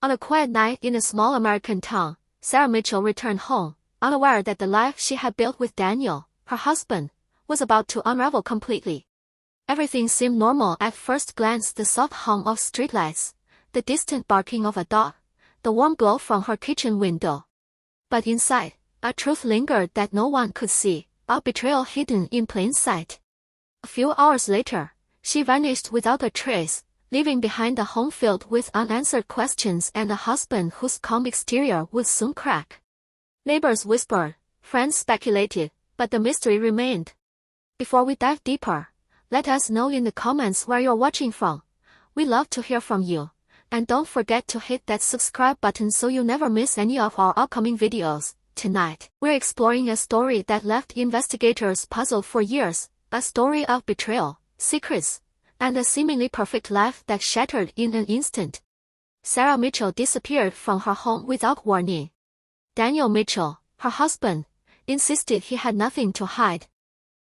On a quiet night in a small American town, Sarah Mitchell returned home, unaware that the life she had built with Daniel, her husband, was about to unravel completely. Everything seemed normal at first glance: the soft hum of streetlights, the distant barking of a dog, the warm glow from her kitchen window. But inside, a truth lingered that no one could see, a betrayal hidden in plain sight. A few hours later, she vanished without a trace, leaving behind a home filled with unanswered questions and a husband whose calm exterior would soon crack. Neighbors whispered, friends speculated, but the mystery remained. Before we dive deeper, let us know in the comments where you're watching from. We love to hear from you. And don't forget to hit that subscribe button so you never miss any of our upcoming videos. Tonight, we're exploring a story that left investigators puzzled for years, a story of betrayal, secrets, and a seemingly perfect life that shattered in an instant. Sarah Mitchell disappeared from her home without warning. Daniel Mitchell, her husband, insisted he had nothing to hide.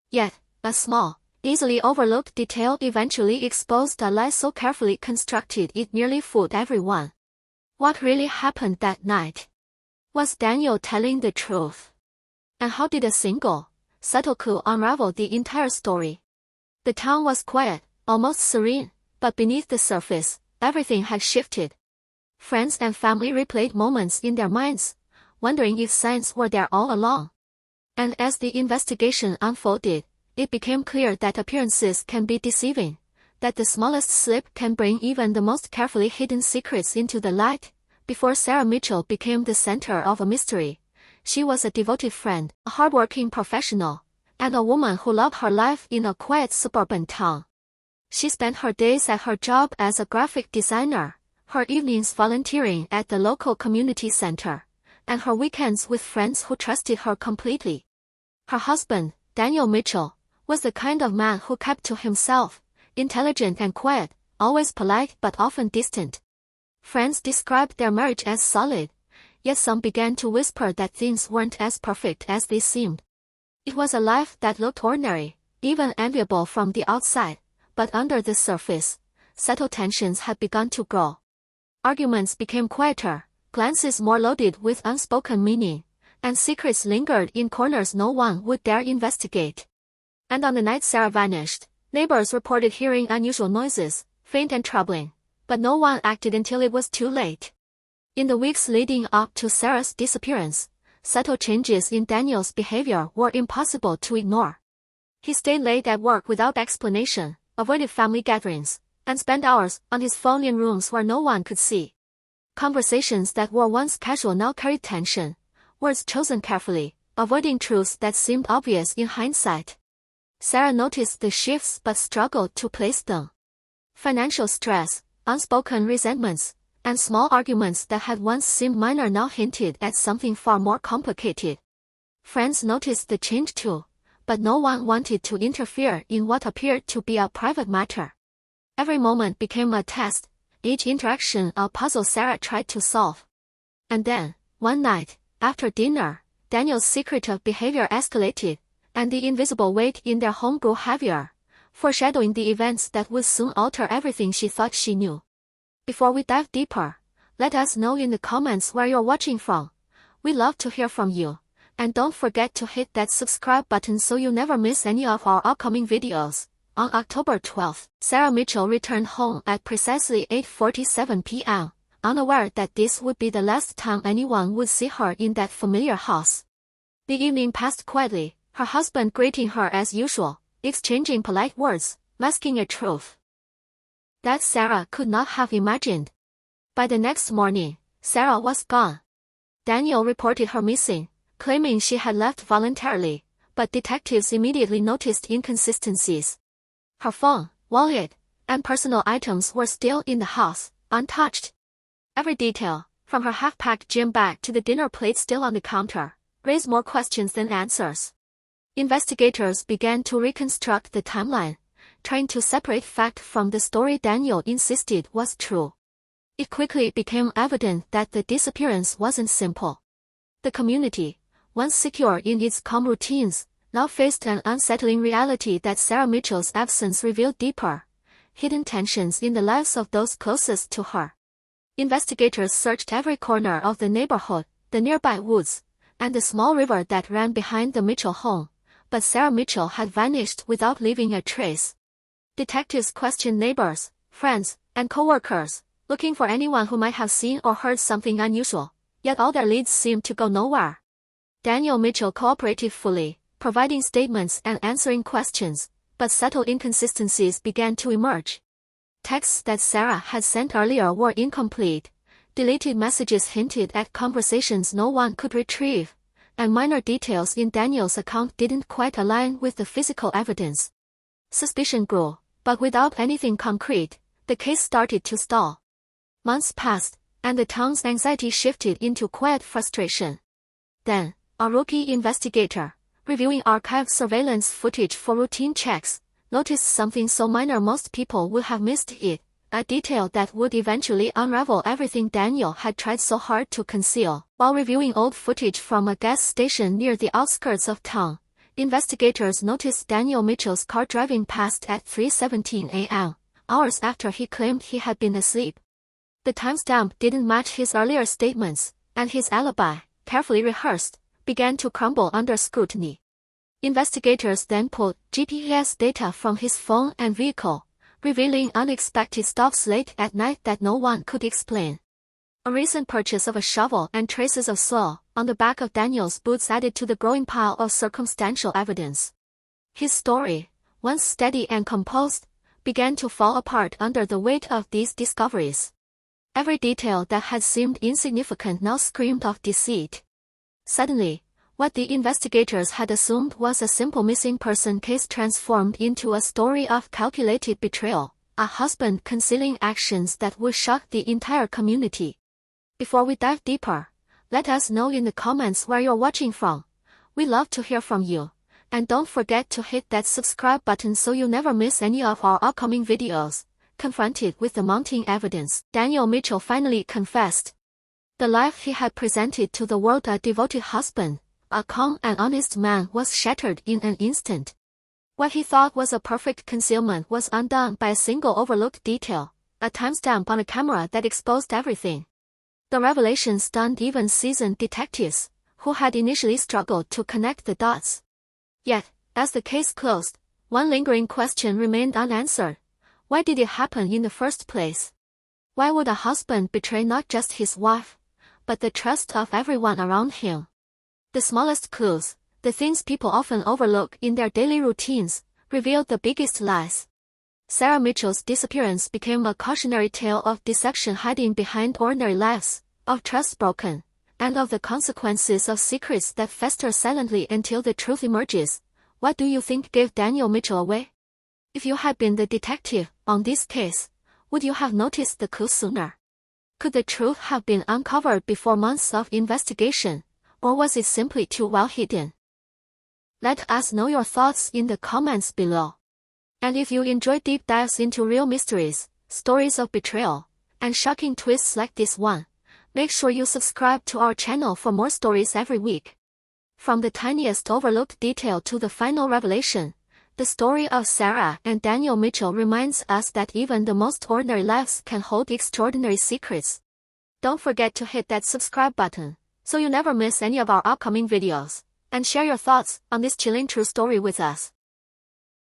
Yet, a small, easily overlooked detail eventually exposed a lie so carefully constructed it nearly fooled everyone. What really happened that night? Was Daniel telling the truth? And how did a single, subtle clue unravel the entire story? The town was quiet, almost serene, but beneath the surface, everything had shifted. Friends and family replayed moments in their minds, wondering if signs were there all along. And as the investigation unfolded, it became clear that appearances can be deceiving, that the smallest slip can bring even the most carefully hidden secrets into the light. Before Sarah Mitchell became the center of a mystery, she was a devoted friend, a hardworking professional, and a woman who loved her life in a quiet suburban town. She spent her days at her job as a graphic designer, her evenings volunteering at the local community center, and her weekends with friends who trusted her completely. Her husband, Daniel Mitchell, was the kind of man who kept to himself, intelligent and quiet, always polite but often distant. Friends described their marriage as solid, yet some began to whisper that things weren't as perfect as they seemed. It was a life that looked ordinary, even enviable from the outside, but under the surface, subtle tensions had begun to grow. Arguments became quieter, glances more loaded with unspoken meaning, and secrets lingered in corners no one would dare investigate. And on the night Sarah vanished, neighbors reported hearing unusual noises, faint and troubling, but no one acted until it was too late. In the weeks leading up to Sarah's disappearance, subtle changes in Daniel's behavior were impossible to ignore. He stayed late at work without explanation, avoided family gatherings, and spent hours on his phone in rooms where no one could see. Conversations that were once casual now carried tension, words chosen carefully, avoiding truths that seemed obvious in hindsight. Sarah noticed the shifts but struggled to place them. Financial stress, unspoken resentments, and small arguments that had once seemed minor now hinted at something far more complicated. Friends noticed the change too, but no one wanted to interfere in what appeared to be a private matter. Every moment became a test, each interaction a puzzle Sarah tried to solve. And then, one night, after dinner, Daniel's secretive behavior escalated, and the invisible weight in their home grew heavier, foreshadowing the events that would soon alter everything she thought she knew. Before we dive deeper, let us know in the comments where you're watching from. We love to hear from you. And don't forget to hit that subscribe button so you never miss any of our upcoming videos. On October 12th, Sarah Mitchell returned home at precisely 8:47 p.m., unaware that this would be the last time anyone would see her in that familiar house. The evening passed quietly, her husband greeting her as usual, exchanging polite words, masking a truth that Sarah could not have imagined. By the next morning, Sarah was gone. Daniel reported her missing, claiming she had left voluntarily, but detectives immediately noticed inconsistencies. Her phone, wallet, and personal items were still in the house, untouched. Every detail, from her half-packed gym bag to the dinner plate still on the counter, raised more questions than answers. Investigators began to reconstruct the timeline, trying to separate fact from the story Daniel insisted was true. It quickly became evident that the disappearance wasn't simple. The community, once secure in its calm routines, now faced an unsettling reality that Sarah Mitchell's absence revealed deeper, hidden tensions in the lives of those closest to her. Investigators searched every corner of the neighborhood, the nearby woods, and the small river that ran behind the Mitchell home, but Sarah Mitchell had vanished without leaving a trace. Detectives questioned neighbors, friends, and co-workers, looking for anyone who might have seen or heard something unusual, yet all their leads seemed to go nowhere. Daniel Mitchell cooperated fully, providing statements and answering questions, but subtle inconsistencies began to emerge. Texts that Sarah had sent earlier were incomplete, deleted messages hinted at conversations no one could retrieve, and minor details in Daniel's account didn't quite align with the physical evidence. Suspicion grew, but without anything concrete, the case started to stall. Months passed, and the town's anxiety shifted into quiet frustration. Then, a rookie investigator, reviewing archived surveillance footage for routine checks, noticed something so minor most people would have missed it, a detail that would eventually unravel everything Daniel had tried so hard to conceal. While reviewing old footage from a gas station near the outskirts of town, investigators noticed Daniel Mitchell's car driving past at 3:17 a.m., hours after he claimed he had been asleep. The timestamp didn't match his earlier statements, and his alibi, carefully rehearsed, began to crumble under scrutiny. Investigators then pulled GPS data from his phone and vehicle, revealing unexpected stops late at night that no one could explain. A recent purchase of a shovel and traces of soil on the back of Daniel's boots added to the growing pile of circumstantial evidence. His story, once steady and composed, began to fall apart under the weight of these discoveries. Every detail that had seemed insignificant now screamed of deceit. Suddenly, what the investigators had assumed was a simple missing person case transformed into a story of calculated betrayal, a husband concealing actions that would shock the entire community. Before we dive deeper, let us know in the comments where you're watching from. We love to hear from you, and don't forget to hit that subscribe button so you never miss any of our upcoming videos. Confronted with the mounting evidence, Daniel Mitchell finally confessed. The life he had presented to the world, a devoted husband, a calm and honest man, was shattered in an instant. What he thought was a perfect concealment was undone by a single overlooked detail, a timestamp on a camera that exposed everything. The revelation stunned even seasoned detectives, who had initially struggled to connect the dots. Yet, as the case closed, one lingering question remained unanswered. Why did it happen in the first place? Why would a husband betray not just his wife, but the trust of everyone around him? The smallest clues, the things people often overlook in their daily routines, revealed the biggest lies. Sarah Mitchell's disappearance became a cautionary tale of deception hiding behind ordinary lives, of trust broken, and of the consequences of secrets that fester silently until the truth emerges. What do you think gave Daniel Mitchell away? If you had been the detective on this case, would you have noticed the clues sooner? Could the truth have been uncovered before months of investigation, or was it simply too well hidden? Let us know your thoughts in the comments below. And if you enjoy deep dives into real mysteries, stories of betrayal, and shocking twists like this one, make sure you subscribe to our channel for more stories every week. From the tiniest overlooked detail to the final revelation, the story of Sarah and Daniel Mitchell reminds us that even the most ordinary lives can hold extraordinary secrets. Don't forget to hit that subscribe button, so you never miss any of our upcoming videos, and share your thoughts on this chilling true story with us.